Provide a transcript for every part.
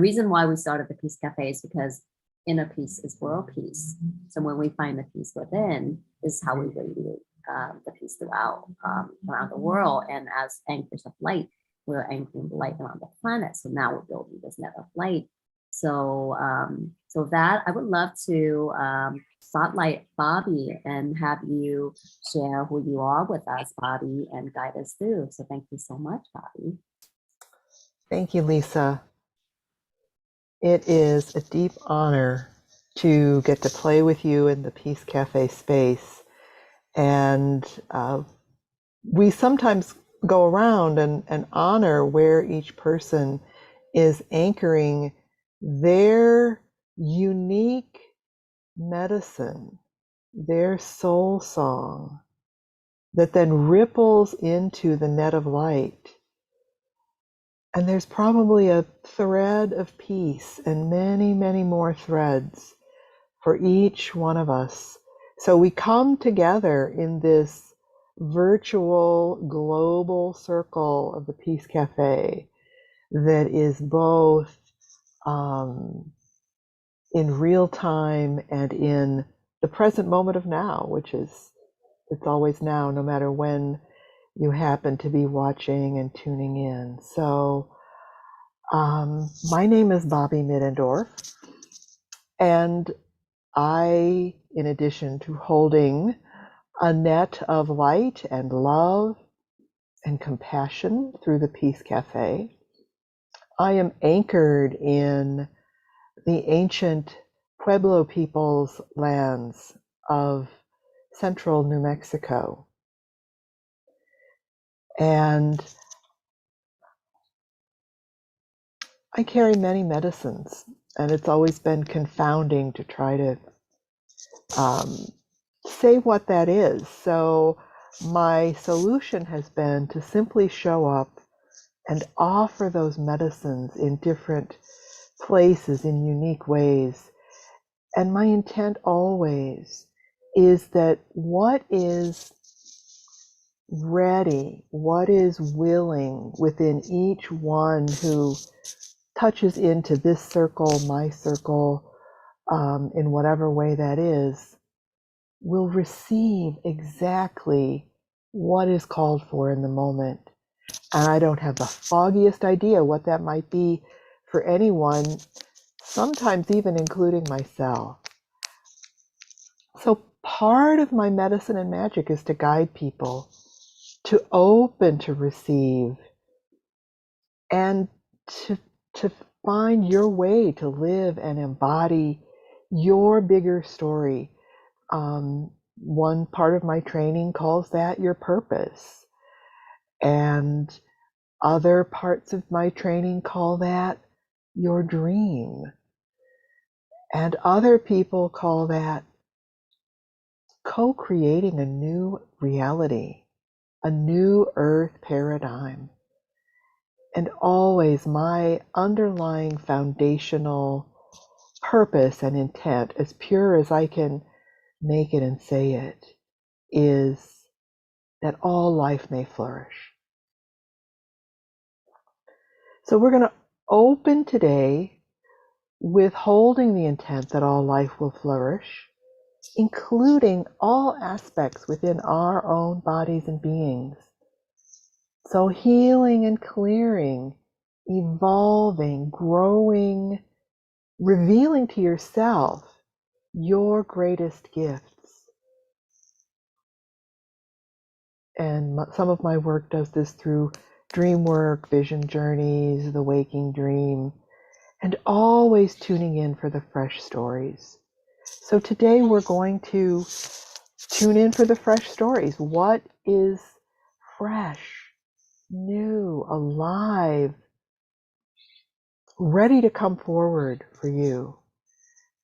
The reason why we started the Peace Cafe is because inner peace is world peace. So when we find the peace within, is how we radiate the peace throughout around the world. And as anchors of light, we're anchoring the light around the planet. So now we're building this net of light. So so that I would love to spotlight Bobby and have you share who you are with us, Bobby, and guide us through. So thank you so much, Bobby. Thank you, Lisa. It is a deep honor to get to play with you in the Peace Cafe space. And we sometimes go around and honor where each person is anchoring their unique medicine, their soul song, that then ripples into the net of light. And there's probably a thread of peace and many, many more threads for each one of us. So we come together in this virtual global circle of the Peace Cafe that is both in real time and in the present moment of now, which is, it's always now, no matter when you happen to be watching and tuning in. So my name is Bobby Middendorf, and I, in addition to holding a net of light and love and compassion through the Peace Cafe, I am anchored in the ancient Pueblo people's lands of central New Mexico. And I carry many medicines, and it's always been confounding to try to say what that is. So my solution has been to simply show up and offer those medicines in different places in unique ways. And my intent always is that what is ready, what is willing within each one who touches into this circle, my circle, in whatever way that is, will receive exactly what is called for in the moment. And I don't have the foggiest idea what that might be for anyone, sometimes even including myself. So part of my medicine and magic is to guide people to open to receive and to find your way to live and embody your bigger story. One part of my training calls that your purpose, and other parts of my training call that your dream, and other people call that co-creating a new reality, a new earth paradigm. And always my underlying foundational purpose and intent, as pure as I can make it and say it, is that all life may flourish. So we're going to open today with holding the intent that all life will flourish, including all aspects within our own bodies and beings. So healing and clearing, evolving, growing, revealing to yourself your greatest gifts. And some of my work does this through dream work, vision journeys, the waking dream, and always tuning in for the fresh stories. So today we're going to tune in for the fresh stories. What is fresh, new, alive, ready to come forward for you?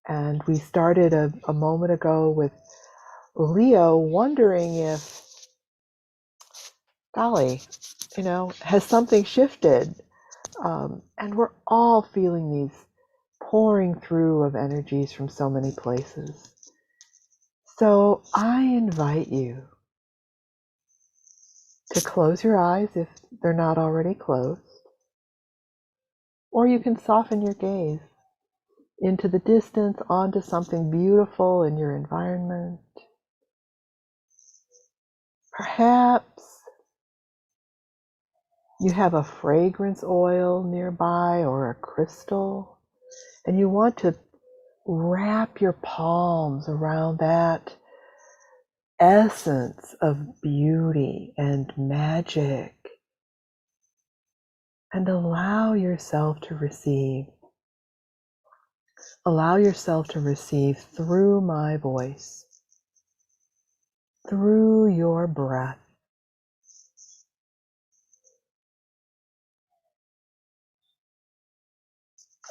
And we started a moment ago with Leo wondering if, golly, has something shifted? And we're all feeling these pouring through of energies from so many places. So I invite you to close your eyes if they're not already closed, Or you can soften your gaze into the distance, onto something beautiful in your environment. Perhaps you have a fragrance oil nearby or a crystal, and you want to wrap your palms around that essence of beauty and magic and allow yourself to receive. Allow yourself to receive through my voice, through your breath.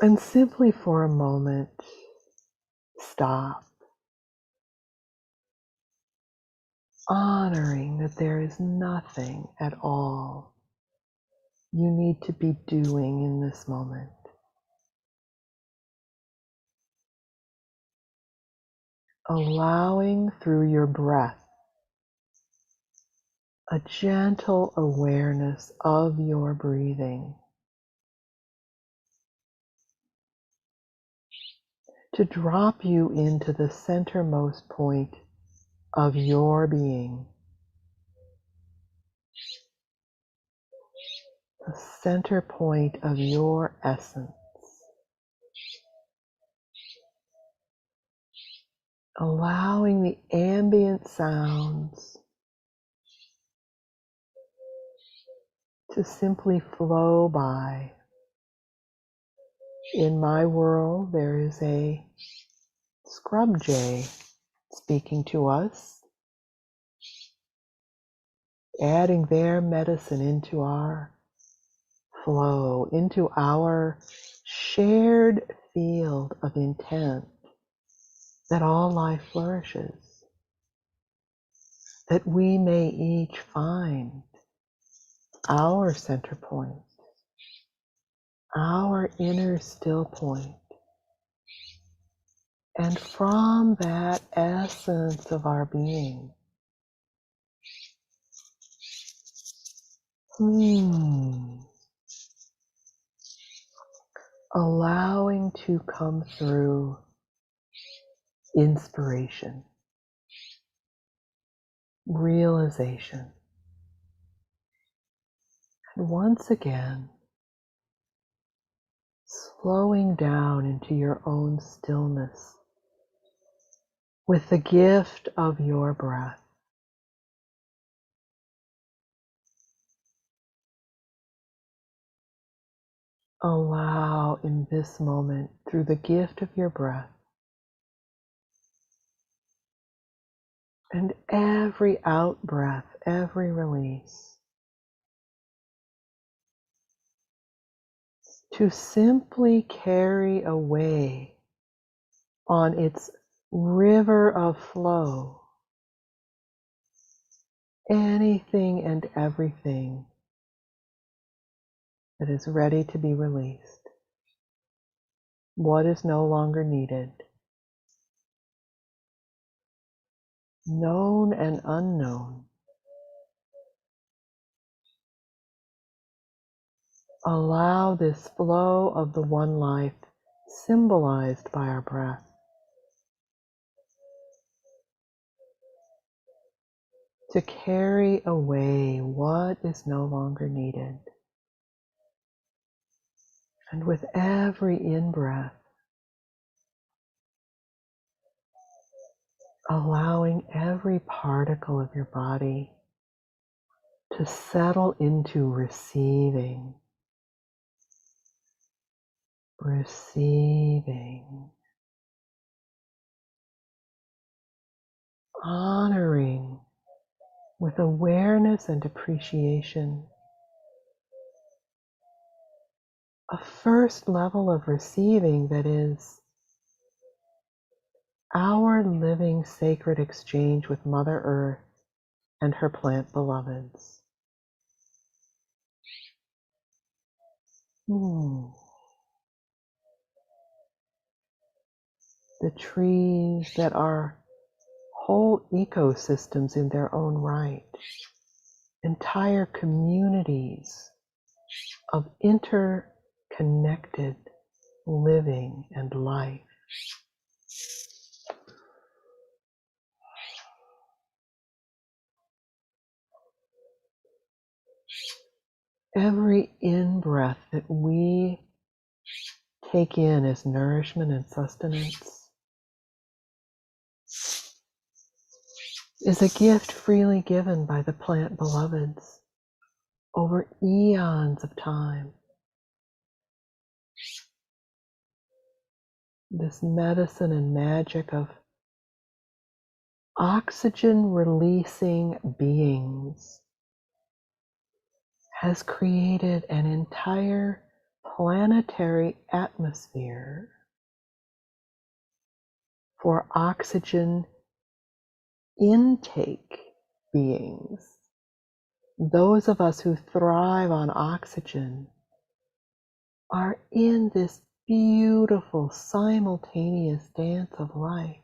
And simply for a moment, stop, honoring that there is nothing at all you need to be doing in this moment. Allowing through your breath a gentle awareness of your breathing to drop you into the centermost point of your being, the center point of your essence, allowing the ambient sounds to simply flow by. In my world, there is a scrub jay speaking to us, adding their medicine into our flow, into our shared field of intent that all life flourishes, that we may each find our center point, our inner still point. And from that essence of our being, allowing to come through inspiration, realization. And once again, slowing down into your own stillness with the gift of your breath. Allow in this moment, through the gift of your breath, and every out breath, every release, to simply carry away on its river of flow anything and everything that is ready to be released, what is no longer needed, known and unknown. Allow this flow of the one life symbolized by our breath to carry away what is no longer needed. And with every in-breath, allowing every particle of your body to settle into receiving, honoring with awareness and appreciation a first level of receiving that is our living sacred exchange with Mother Earth and her plant beloveds. The trees that are whole ecosystems in their own right, entire communities of connected living and life. Every in-breath that we take in as nourishment and sustenance is a gift freely given by the plant beloveds over eons of time. This medicine and magic of oxygen releasing beings has created an entire planetary atmosphere for oxygen intake beings. Those of us who thrive on oxygen are in this beautiful simultaneous dance of life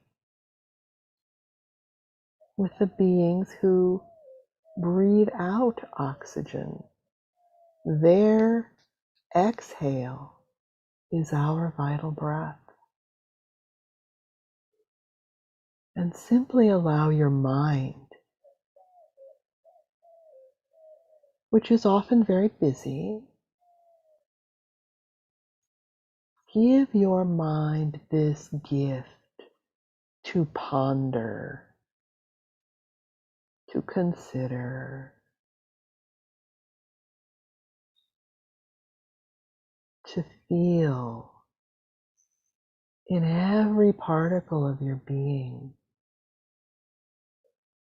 with the beings who breathe out oxygen. Their exhale is our vital breath. And simply allow your mind, which is often very busy, give your mind this gift to ponder, to consider, to feel in every particle of your being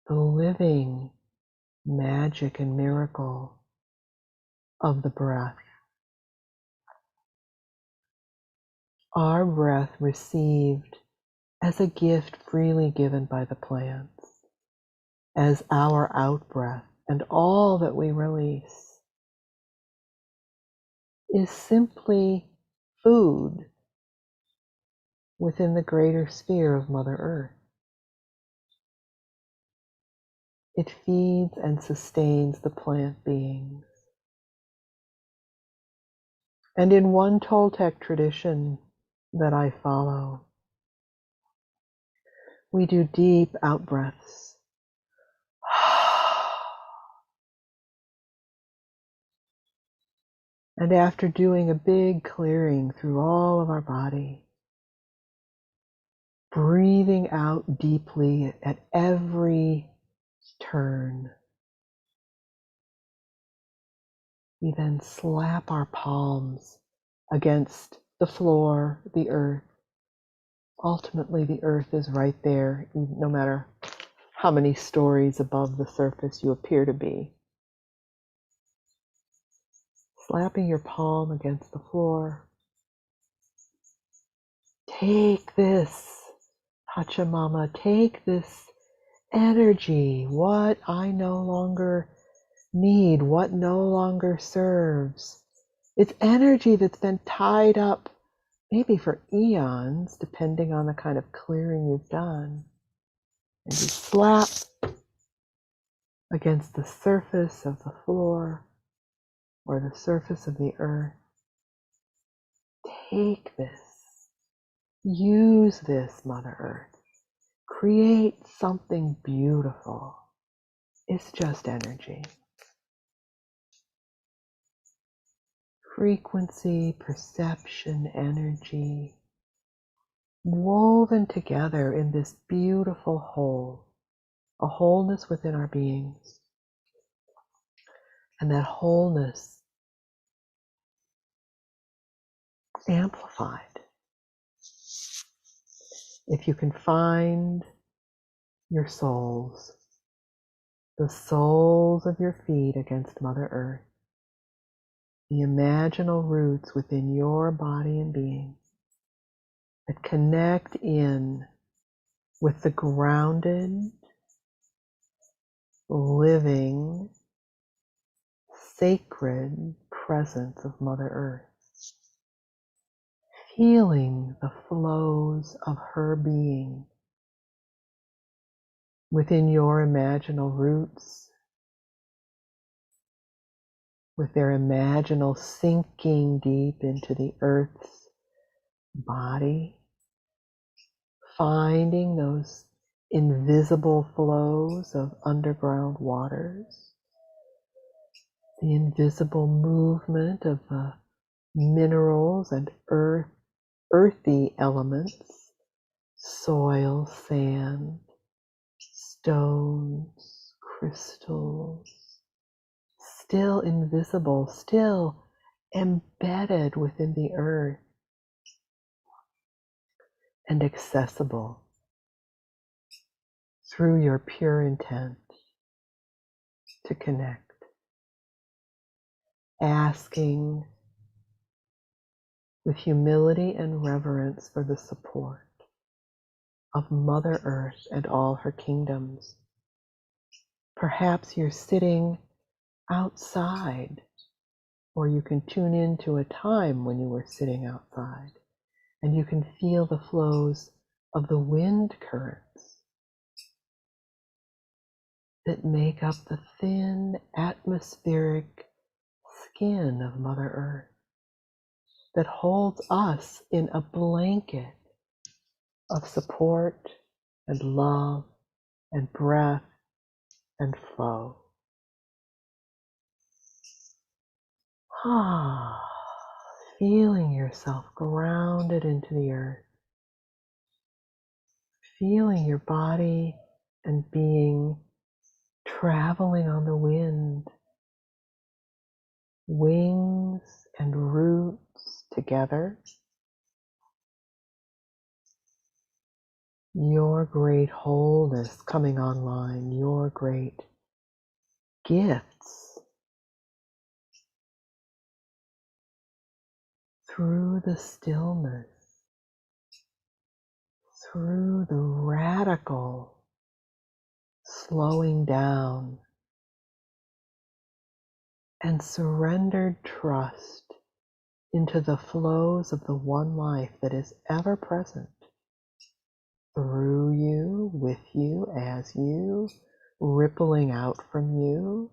the living magic and miracle of the breath. Our breath received as a gift freely given by the plants, as our out-breath, and all that we release is simply food within the greater sphere of Mother Earth. It feeds and sustains the plant beings. And in one Toltec tradition that I follow, we do deep out-breaths. And after doing a big clearing through all of our body, breathing out deeply at every turn, we then slap our palms against the floor, the earth. Ultimately, the earth is right there, no matter how many stories above the surface you appear to be. Slapping your palm against the floor. Take this, Pachamama, take this energy, what I no longer need, what no longer serves. It's energy that's been tied up maybe for eons, depending on the kind of clearing you've done. And you slap against the surface of the floor or the surface of the earth. Take this. Use this, Mother Earth. Create something beautiful. It's just energy. Frequency, perception, energy, woven together in this beautiful whole, a wholeness within our beings. And that wholeness amplified. If you can find your soles, the soles of your feet against Mother Earth, the imaginal roots within your body and being that connect in with the grounded, living, sacred presence of Mother Earth, feeling the flows of her being within your imaginal roots, with their imaginal sinking deep into the earth's body, finding those invisible flows of underground waters, the invisible movement of the minerals and earthy elements, soil, sand, stones, crystals, still invisible, still embedded within the earth and accessible through your pure intent to connect, asking with humility and reverence for the support of Mother Earth and all her kingdoms. Perhaps you're sitting outside, or you can tune into a time when you were sitting outside, and you can feel the flows of the wind currents that make up the thin atmospheric skin of Mother Earth that holds us in a blanket of support and love and breath and flow. Feeling yourself grounded into the earth, feeling your body and being traveling on the wind, wings and roots together. Your great wholeness coming online, your great gifts through the stillness, through the radical slowing down and surrendered trust into the flows of the one life that is ever present through you, with you, as you, rippling out from you,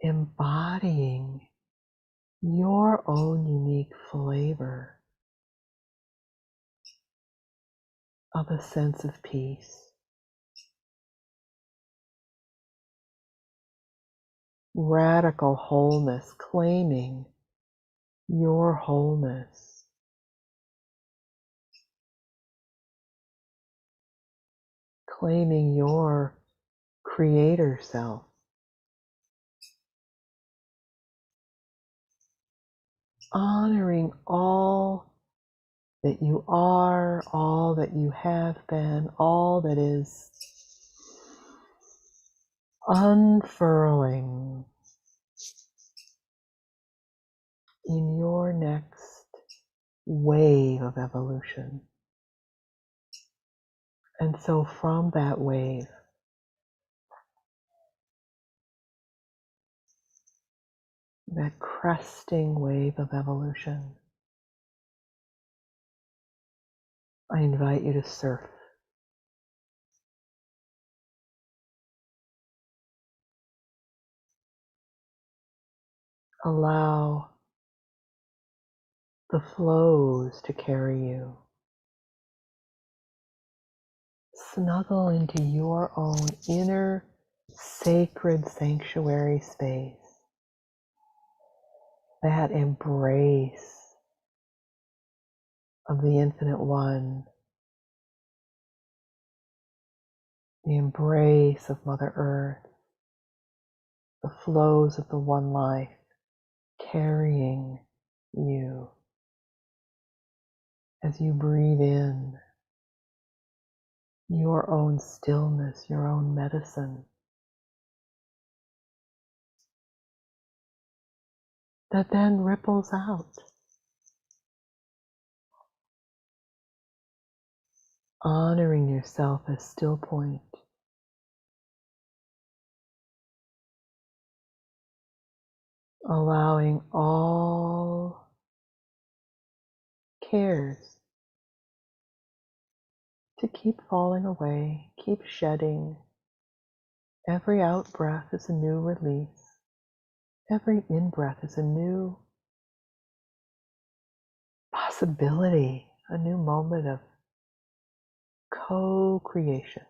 embodying your own unique flavor of a sense of peace. Radical wholeness, claiming your wholeness, claiming your creator self, honoring all that you are, all that you have been, all that is unfurling in your next wave of evolution. And so from that wave, that cresting wave of evolution, I invite you to surf. Allow the flows to carry you. Snuggle into your own inner sacred sanctuary space. That embrace of the Infinite One, the embrace of Mother Earth, the flows of the One Life carrying you as you breathe in your own stillness, your own medicine, that then ripples out, honoring yourself as still point, allowing all cares to keep falling away, keep shedding, Every out breath is a new release. Every in breath is a new possibility, a new moment of co-creation.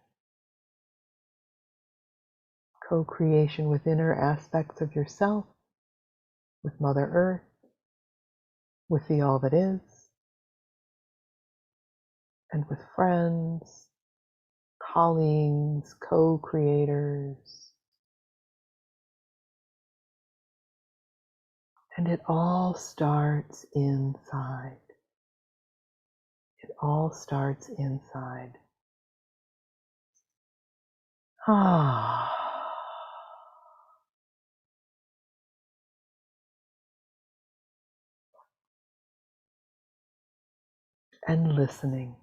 Co-creation with inner aspects of yourself, with Mother Earth, with the all that is, and with friends, colleagues, co-creators. And it all starts inside. It all starts inside. Ah. And listening.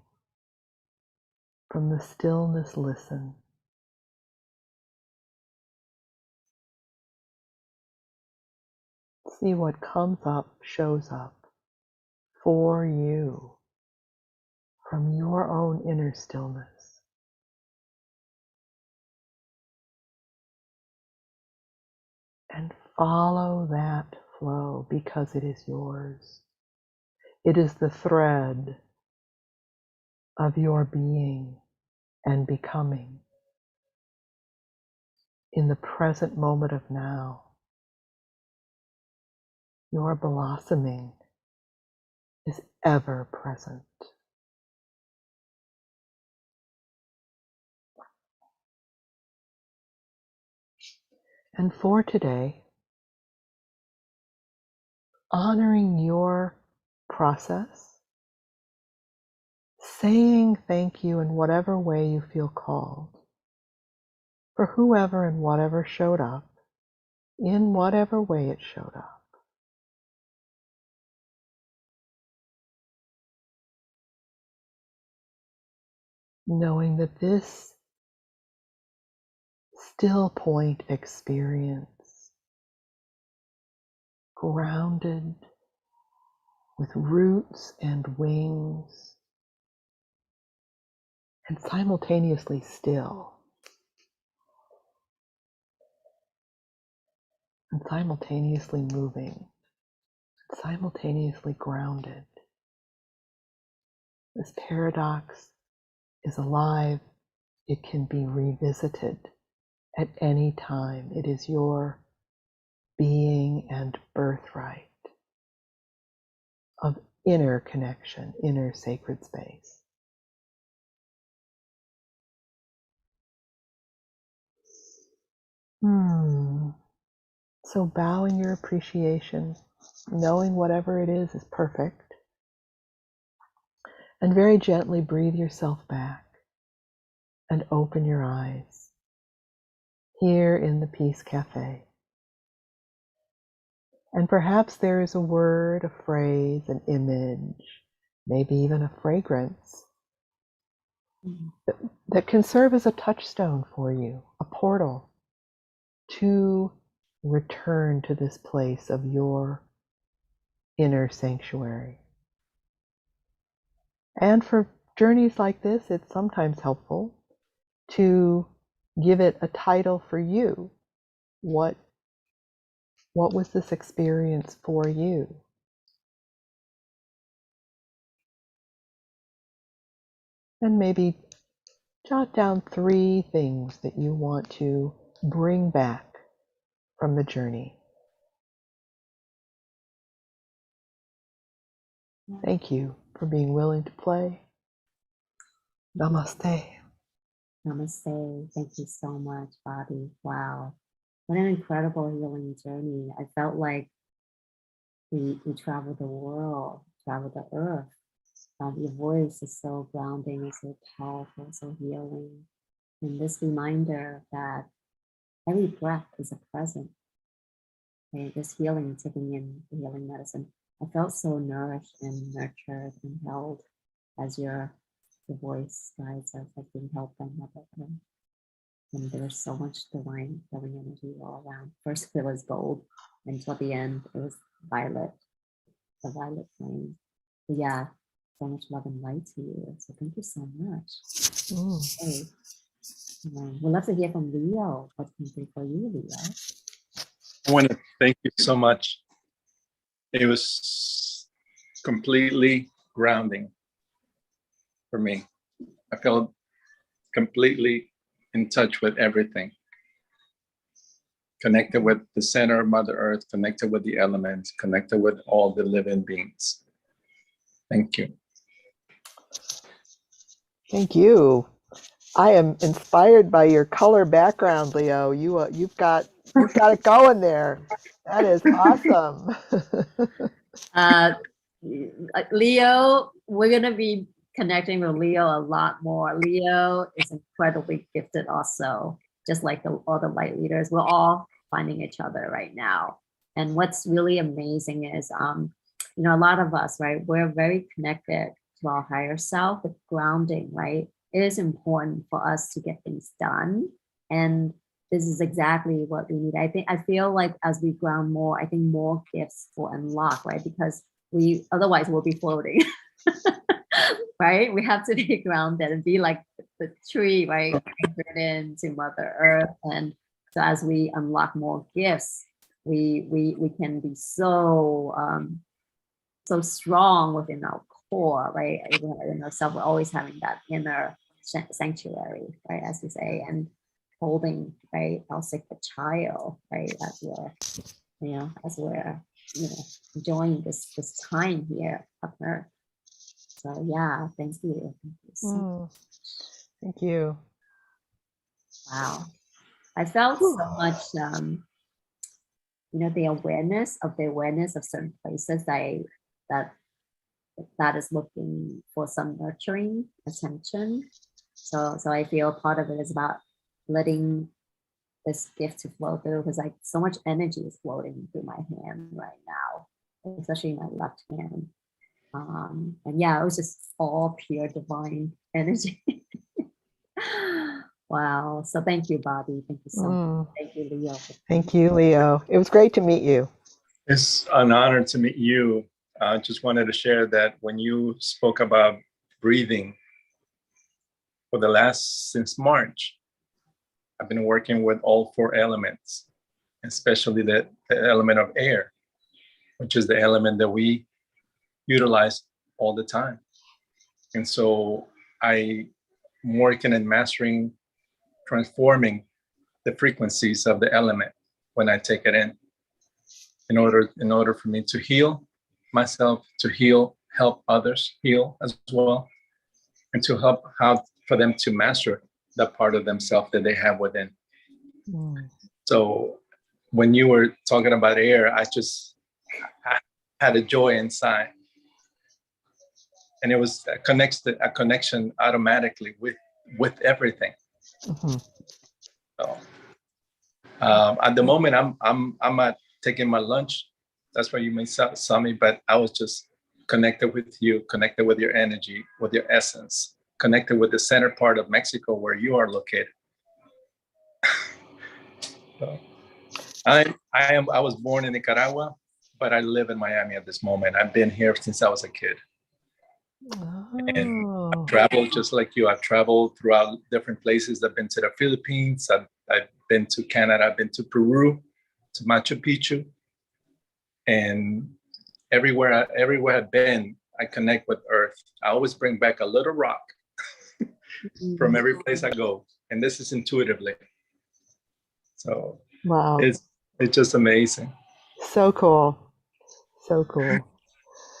From the stillness, listen. See what comes up, shows up for you from your own inner stillness. And follow that flow because it is yours. It is the thread of your being and becoming in the present moment of now. Your blossoming is ever present. And for today, honoring your process, saying thank you in whatever way you feel called, for whoever and whatever showed up, in whatever way it showed up. Knowing that this still point experience, grounded with roots and wings, and simultaneously still, and simultaneously moving, and simultaneously grounded. This paradox is alive. It can be revisited at any time. It is your being and birthright of inner connection, inner sacred space. So bowing your appreciation, knowing whatever it is perfect, and very gently breathe yourself back and open your eyes here in the Peace Cafe. And perhaps there is a word, a phrase, an image, maybe even a fragrance that can serve as a touchstone for you, a portal to return to this place of your inner sanctuary. And for journeys like this, it's sometimes helpful to give it a title for you. What was this experience for you? And maybe jot down 3 things that you want to bring back from the journey. Thank you for being willing to play. Namaste. Namaste. Thank you so much, Bobby. Wow. What an incredible healing journey. I felt like we traveled the world, traveled the earth. Your voice is so grounding and so powerful, so healing. And this reminder that every breath is a present. Okay? This healing, taking in the healing medicine. I felt so nourished and nurtured and held as your voice guides us, like being held by Mother Earth. And there's so much divine healing energy all around. First it was gold, and till the end it was violet, the violet flame. But yeah, so much love and light to you. So thank you so much. Hey, We'd love to hear from Leo. What can we do for you, Leo? I want to thank you so much. It was completely grounding for me. I felt completely in touch with everything. Connected with the center of Mother Earth, connected with the elements, connected with all the living beings. Thank you. Thank you. I am inspired by your color background, Leo. You've got it going there. That is awesome. Leo, we're gonna be connecting with Leo a lot more. Leo is incredibly gifted also, just like all the light leaders. We're all finding each other right now. And what's really amazing is, you know, a lot of us, right, we're very connected to our higher self, with grounding, right? It is important for us to get things done. And this is exactly what we need. I feel like as we ground more, I think more gifts will unlock, right? Because otherwise we'll be floating. Right? We have to be grounded and be like the tree, right? Anchored into Mother Earth. And so as we unlock more gifts, we can be so so strong within our core, right? Even in ourselves, we're always having that inner sanctuary, right? As we say, and holding, right, our sacred child, right? As we're, enjoying this time here up there. So yeah, thank you. Thank you. Wow. I felt so much, the awareness of certain places that is looking for some nurturing attention. So I feel part of it is about letting this gift to flow through, because like so much energy is floating through my hand right now, especially my left hand. And yeah, it was just all pure divine energy. Wow. So thank you, Bobby. Thank you so much. Thank you, Leo. Thank you, Leo. It was great to meet you. It's an honor to meet you. I just wanted to share that when you spoke about breathing, since March, I've been working with all 4 elements, especially the element of air, which is the element that we utilize all the time. And so I'm working and mastering, transforming the frequencies of the element when I take it in order for me to heal myself, to help others heal as well, and to help for them to master that part of themselves that they have within. So when you were talking about air, I had a joy inside, and it was a connection automatically with everything. So at the moment, I'm at taking my lunch. That's why you may saw me, but I was just connected with you, connected with your energy, with your essence, connected with the center part of Mexico where you are located. So, I was born in Nicaragua, but I live in Miami at this moment. I've been here since I was a kid. And I've traveled just like you. I've traveled throughout different places. I've been to the Philippines. I've been to Canada. I've been to Peru, to Machu Picchu. And everywhere I've been, I connect with Earth. I always bring back a little rock from every place I go. And this is intuitively. So wow, it's just amazing. So cool. So cool.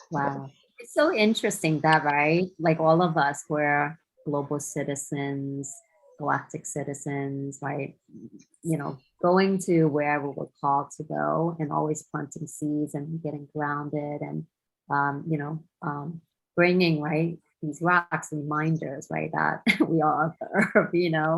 Wow. It's so interesting that, right? Like all of us, we're global citizens, galactic citizens, right? Going to wherever we're called to go, and always planting seeds and getting grounded, and bringing, right, these rocks reminders, right, that we are of the earth,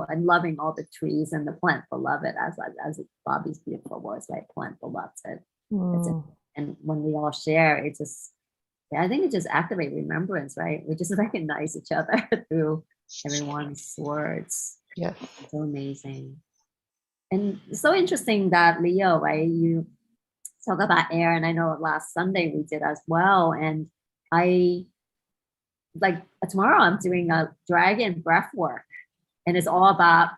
and loving all the trees and the plant beloved, as Bobby's beautiful words, right? Plant beloved. And when we all share, I think it just activates remembrance, right? We just recognize each other through everyone's words. Yes. It's so amazing. And it's so interesting that, Leo, right, you talk about air, and I know last Sunday we did as well. And tomorrow I'm doing a dragon breath work, and it's all about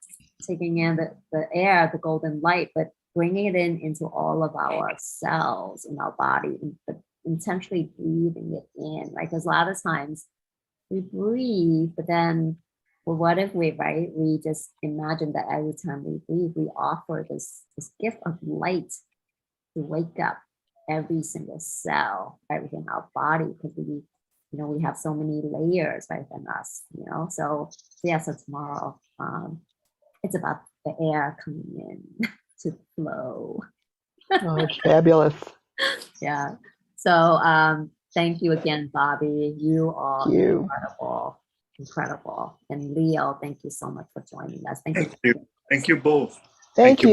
taking in the air, the golden light, but bringing it into all of our cells in our body, but intentionally breathing it in, right? Because a lot of times we breathe, but then, well, what if we, right? We just imagine that every time we breathe, we offer this gift of light to wake up every single cell right within our body, because we have so many layers right within us, So yeah, so tomorrow, it's about the air coming in to flow. Oh, it's fabulous. Yeah. So thank you again, Bobby. You are Thank you. incredible. And Leo, thank you so much for joining us. Thank you. Thank you. Thank you both. Thank you.